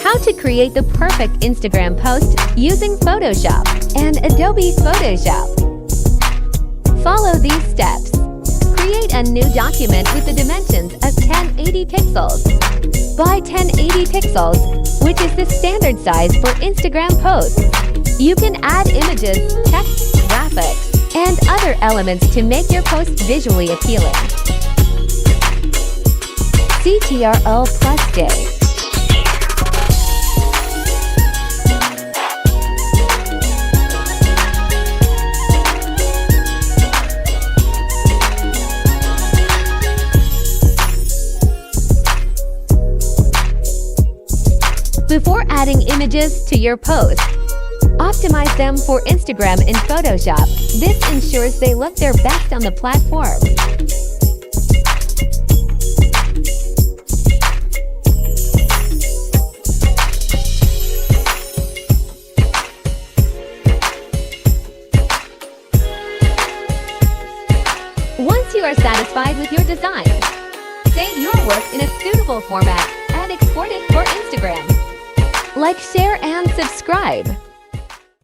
How to create the perfect Instagram post using Photoshop and Adobe Photoshop. Follow these steps. Create a new document with the dimensions of 1080 pixels by 1080 pixels, which is the standard size for Instagram posts. You can add images, text, graphics, and other elements to make your post visually appealing. CTRL plus Day. Before adding images to your post, optimize them for Instagram in Photoshop. This ensures they look their best on the platform. Once you are satisfied with your design, save your work in a suitable format and export it for Instagram. Like, share, and subscribe.